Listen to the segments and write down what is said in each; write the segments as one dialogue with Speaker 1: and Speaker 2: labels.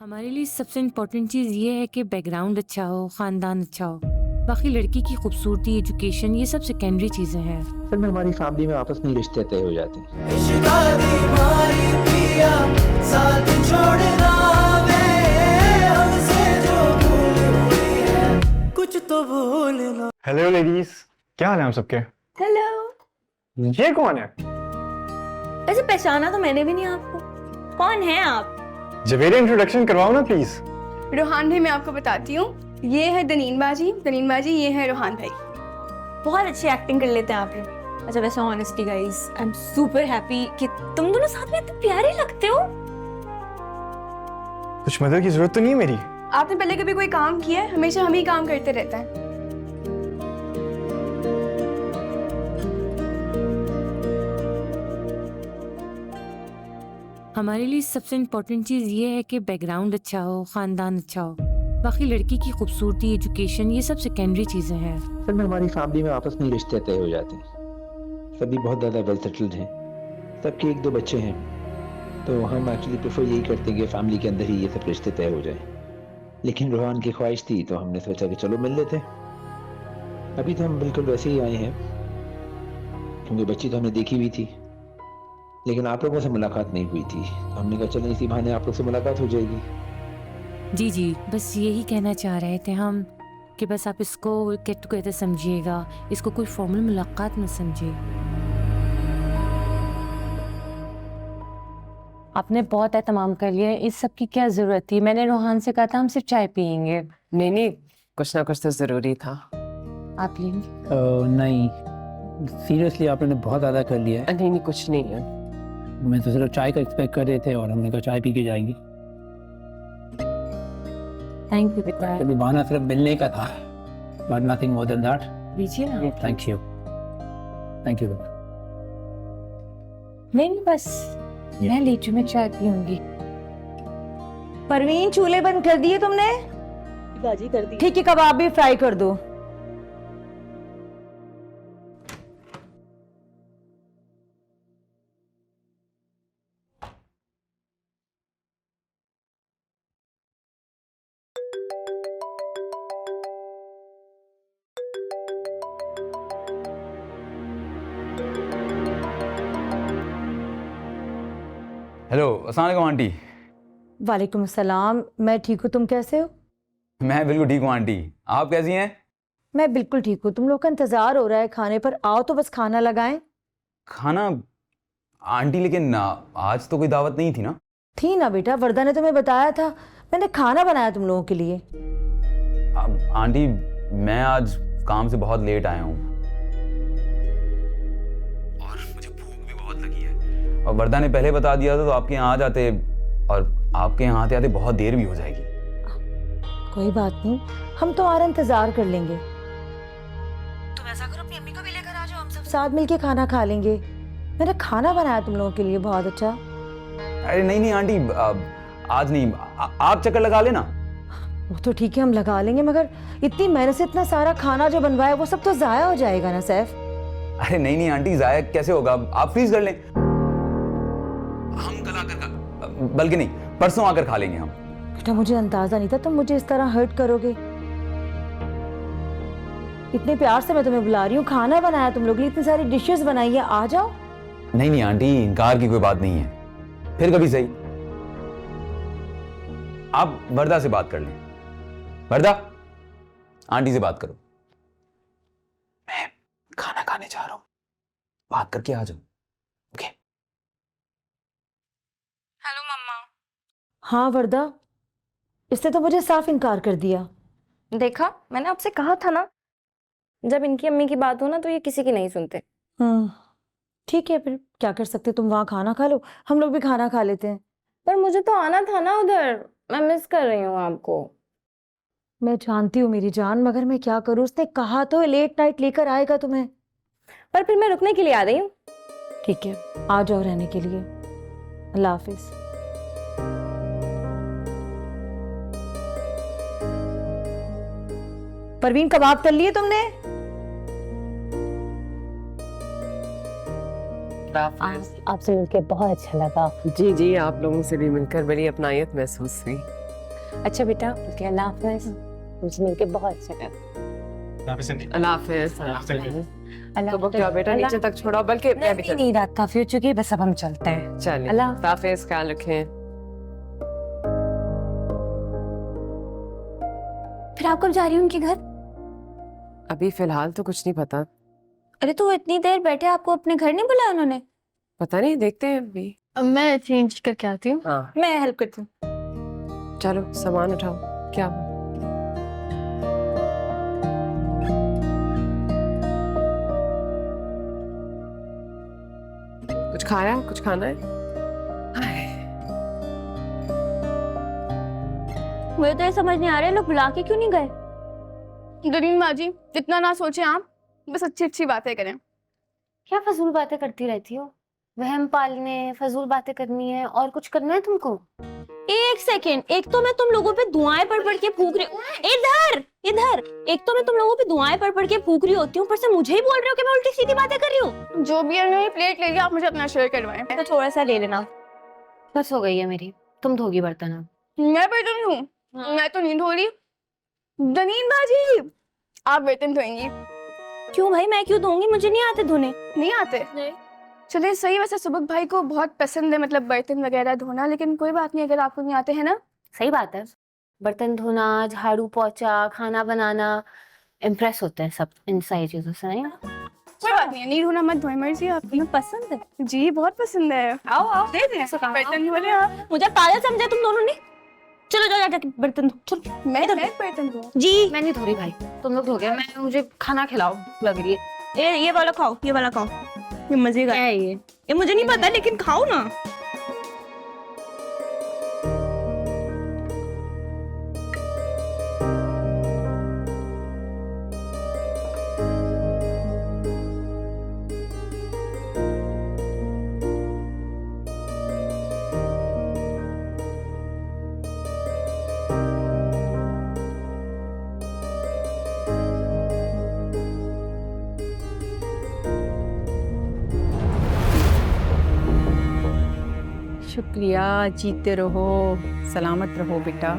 Speaker 1: हमारे लिए सबसे इम्पोर्टेंट चीज़ ये है कि बैकग्राउंड अच्छा हो, ख़ानदान अच्छा हो। बाकी लड़की की खूबसूरती, एजुकेशन ये सब सेकेंडरी चीज़ें हैं।
Speaker 2: फिर में हमारी फैमिली में आपस में रिश्ते तय हो जाते हैं।
Speaker 3: हेलो लेडीज, क्या हाल है आप सबके?
Speaker 4: हेलो।
Speaker 3: ये कौन है?
Speaker 4: वैसे पहचाना तो मैंने भी नहीं आपको। कौन है आप?
Speaker 3: जवेरी इंट्रोडक्शन करवाओ ना प्लीज।
Speaker 5: रोहान भाई, मैं आपको बताती हूँ, ये है दनीन बाजी, ये है रोहान भाई।
Speaker 4: बहुत अच्छी एक्टिंग कर लेते हैं आप लोग। अच्छा वैसे honestly guys, I am super happy कि तुम दोनों साथ में इतने प्यारे लगते हो।
Speaker 3: कुछ मदद की जरूरत तो नहीं है मेरी?
Speaker 5: आपने पहले कभी कोई काम किया है? हमेशा हम ही काम करते रहते हैं।
Speaker 1: हमारे लिए सबसे इम्पोर्टेंट चीज़ ये है कि बैकग्राउंड अच्छा हो, ख़ानदान अच्छा हो। बाकी लड़की की खूबसूरती, एजुकेशन ये सब सेकेंडरी चीज़ें हैं।
Speaker 2: फिर में हमारी फैमिली में आपस में रिश्ते तय हो जाते हैं। सभी बहुत ज़्यादा वेल सेटल्ड हैं, सबके एक दो बच्चे हैं, तो हम एक्चुअली प्रेफर यही करते हैं कि फैमिली के अंदर ही ये सब रिश्ते तय हो जाए। लेकिन रोहान की ख्वाहिश थी तो हमने सोचा कि चलो मिल लेते हैं। अभी तो हम बिल्कुल वैसे ही आए हैं, क्योंकि बच्ची तो हमने देखी हुई थी, लेकिन आप लोगों से मुलाकात नहीं हुई थी, तो हमने कहा चलो इसी बहाने आप लोग से मुलाकात हो जाएगी।
Speaker 1: जी, बस यही कहना चाह रहे थे हम कि बस आप इसको गेट टुगेदर समझिएगा, इसको कोई फॉर्मल मुलाकात मत समझिए। आपने बहुत एहतमाम कर लिया, इस सब की क्या ज़रूरत थी? मैंने रोहान से कहा था हम सिर्फ चाय पियेंगे।
Speaker 6: नहीं, कुछ ना कुछ तो जरूरी था।
Speaker 1: आप लेंगे?
Speaker 7: नहीं, सीरियसली आप लोगों ने बहुत ज़्यादा कर लिया है।
Speaker 6: नहीं, कुछ नहीं है।
Speaker 7: मैं तो सिर्फ चाय का एक्सपेक्ट कर रहे थे और हमने कहा चाय पी के जाएंगे।
Speaker 1: थैंक यू बेटा।
Speaker 7: अभी बहाना सिर्फ मिलने का था, but nothing more than that.
Speaker 1: लीजिए ना।
Speaker 7: थैंक यू बेटा।
Speaker 1: नहीं, बस मैं लीचू में चाय पीऊंगी।
Speaker 8: परवीन, चूल्हे बंद कर दिए तुमने?
Speaker 6: बाजी कर दी।
Speaker 8: ठीक है, कबाब भी फ्राई कर दो।
Speaker 9: हेलो, अस्सलाम वालेकुम आंटी।
Speaker 8: वालेकुम सलाम। मैं ठीक हूँ, तुम कैसे हो?
Speaker 9: मैं बिल्कुल ठीक हूँ आंटी, आप कैसी हैं?
Speaker 8: मैं बिल्कुल ठीक हूँ। तुम लोग का इंतजार हो रहा है खाने पर, आओ तो बस खाना लगाएं।
Speaker 9: खाना? आंटी लेकिन आज तो कोई दावत नहीं थी ना?
Speaker 8: थी ना बेटा, वर्दा ने तुम्हें बताया था, मैंने खाना बनाया तुम लोगों के लिए।
Speaker 9: आंटी मैं आज काम से बहुत लेट आया हूँ और मुझे भूख भी बहुत लगी है, और वर्दा ने पहले बता दिया था तो आपके यहाँ आ जाते, और आपके यहाँ आते आते बहुत देर भी हो जाएगी।
Speaker 8: कोई बात नहीं, हम तुम्हारा इंतजार कर लेंगे। तुम ऐसा करो, अपनी अम्मी को भी लेकर आ जाओ, हम सब साथ मिलके खाना खा लेंगे। मैंने खाना बनाया तुम लोगों के लिए बहुत अच्छा।
Speaker 9: अरे नहीं आंटी, आज नहीं, आप चक्कर लगा लेना।
Speaker 8: वो तो ठीक है, हम लगा लेंगे, मगर इतनी मेहनत से इतना सारा खाना जो बनवाया वो सब तो जाया हो जाएगा ना सैफ।
Speaker 9: अरे नहीं आंटी, जाया कैसे होगा, आप फ्रीज कर लें, हम कल आकर बल्कि नहीं परसों आकर खा लेंगे हम।
Speaker 8: बेटा मुझे अंदाजा नहीं था तुम मुझे इस तरह हर्ट करोगे। इतने प्यार से मैं तुम्हें बुला रही हूँ, खाना बनाया तुम लोग लिए, इतनी सारी डिशेस बनाई है, आ जाओ।
Speaker 9: नहीं आंटी, इनकार की कोई बात नहीं है, फिर कभी सही। आप वर्दा से बात कर लें। वर्दा, आंटी से बात करो, मैं खाना खाने जा रहा हूं, बात करके आ जाओ। ओके?
Speaker 5: हेलो मम्मा।
Speaker 8: हाँ वर्दा, इसने तो मुझे साफ इनकार कर दिया।
Speaker 4: देखा, मैंने आपसे कहा था ना, जब इनकी अम्मी की बात हो ना तो ये किसी की नहीं सुनते।
Speaker 8: ठीक है, फिर क्या कर सकते, तुम वहां खाना खा लो, हम लोग भी खाना खा लेते हैं।
Speaker 4: पर मुझे तो आना था ना उधर, मैं मिस कर रही हूँ आपको।
Speaker 8: मैं जानती हूँ मेरी जान, मगर मैं क्या करूँ, उसने कहा तो लेट नाइट लेकर आएगा तुम्हें।
Speaker 4: पर फिर मैं रुकने के लिए आ रही हूँ।
Speaker 8: ठीक है, आ जाओ रहने के लिए। अल्लाह हाफिज। परवीन, कबाब तल लिए तुमने?
Speaker 6: हाफिज।
Speaker 1: आपसे मिलकर बहुत अच्छा लगा।
Speaker 6: जी, आप लोगों से भी मिलकर बड़ी अपनायत महसूस हुई।
Speaker 1: अच्छा बेटा, ओके, अल्लाह हाफ़िज़। मुझसे मिलके बहुत अच्छा लगा।
Speaker 6: अल्लाह हाफिज।
Speaker 1: अल्लाह
Speaker 6: तो क्या बेटा नीचे तक छोड़ो, बल्कि मैं भी
Speaker 1: नहीं, रात काफी हो चुकी है, बस अब हम चलते हैं।
Speaker 6: चलिए,
Speaker 1: अल्लाह
Speaker 6: हाफिज, ख्याल रखें।
Speaker 4: फिर आप कब जा रही हो उनके घर?
Speaker 6: अभी फिलहाल तो कुछ नहीं पता।
Speaker 4: अरे तो वो इतनी देर बैठे, आपको अपने घर नहीं बुलाया उन्होंने?
Speaker 6: पता नहीं, देखते हैं अभी।
Speaker 5: मैं चेंज करके आती हूँ।
Speaker 6: हाँ
Speaker 4: मैं हेल्प करती हूँ।
Speaker 6: चलो सामान उठाओ। क्या कुछ खाया, कुछ खाना है?
Speaker 4: मुझे तो ये समझ नहीं आ रहा है, लोग बुला के क्यों नहीं गए?
Speaker 5: दनीन बाजी, इतना ना सोचें आप, बस अच्छी अच्छी बातें करें।
Speaker 1: क्या फजूल बातें करती रहती हो? वहम पालने, फजूल बातें करनी है, और कुछ करना है तुमको?
Speaker 4: एक सेकेंड, एक तो मैं तुम लोगों पे दुआएं पढ़ के फूक रही हूँ। इधर इधर, एक तो मैं तुम लोगों पे दुआएं पढ़ के फूक रही होती हूँ, ऊपर से मुझे ही बोल रहे हो कि मैं उल्टी सीधी बातें कर रही हूँ।
Speaker 5: जो भी है मेरी प्लेट ले लिया, आप मुझे अपना शेयर करवाएं।
Speaker 4: तो थोड़ा सा ले लेना।
Speaker 1: बस हो गई है मेरी, तुम धोगी बर्तन अब।
Speaker 5: मैं बर्तन धोऊं? मैं तो नहीं धो रही। दनीन बाजी, आप बर्तन धोएंगी?
Speaker 4: क्यों भाई, मैं क्यों दूंगी? मुझे नहीं आते धोने।
Speaker 5: नहीं आते? चलिए सही, वैसे सुबह भाई को बहुत पसंद है मतलब बर्तन वगैरह धोना, लेकिन कोई बात नहीं अगर आपको नहीं आते हैं ना।
Speaker 1: सही बात है, बर्तन धोना, झाड़ू पोछा, खाना बनाना, इम्प्रेस होते हैं सब इन सारी चीजों से, नहीं?
Speaker 5: कोई बात नहीं, नहीं धोना मत धोए, मर्जी आपकी।
Speaker 4: तुम्हें पसंद है?
Speaker 5: जी बहुत पसंद है।
Speaker 4: आओ आओ,
Speaker 5: दे दें बर्तन धो लें आप।
Speaker 4: मुझे पागल समझा तुम दोनों ने। चलो जाओ जाके बर्तन धो, चलो।
Speaker 5: मैं बर्तन धो।
Speaker 4: जी
Speaker 1: मैं नहीं धो रही भाई, तुम लोग धो गए। मैं, मुझे खाना खिलाओ, लग रही है।
Speaker 4: ये वाला खाओ, ये वाला खाओ, ये मजे का है। ये मुझे नहीं पता, लेकिन खाओ ना।
Speaker 10: शुक्रिया, जीते रहो, सलामत रहो बेटा।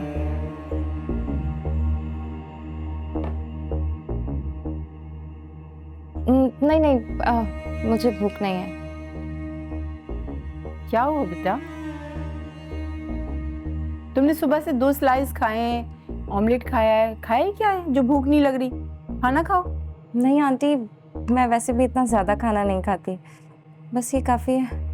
Speaker 4: नहीं नहीं, मुझे भूख नहीं है।
Speaker 10: क्या हुआ बेटा? तुमने सुबह से 2 स्लाइस खाए हैं, ऑमलेट खाया है, खाया क्या है जो भूख नहीं लग रही? खाना खाओ।
Speaker 4: नहीं आंटी, मैं वैसे भी इतना ज्यादा खाना नहीं खाती, बस ये काफी है।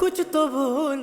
Speaker 11: कुछ तो भूल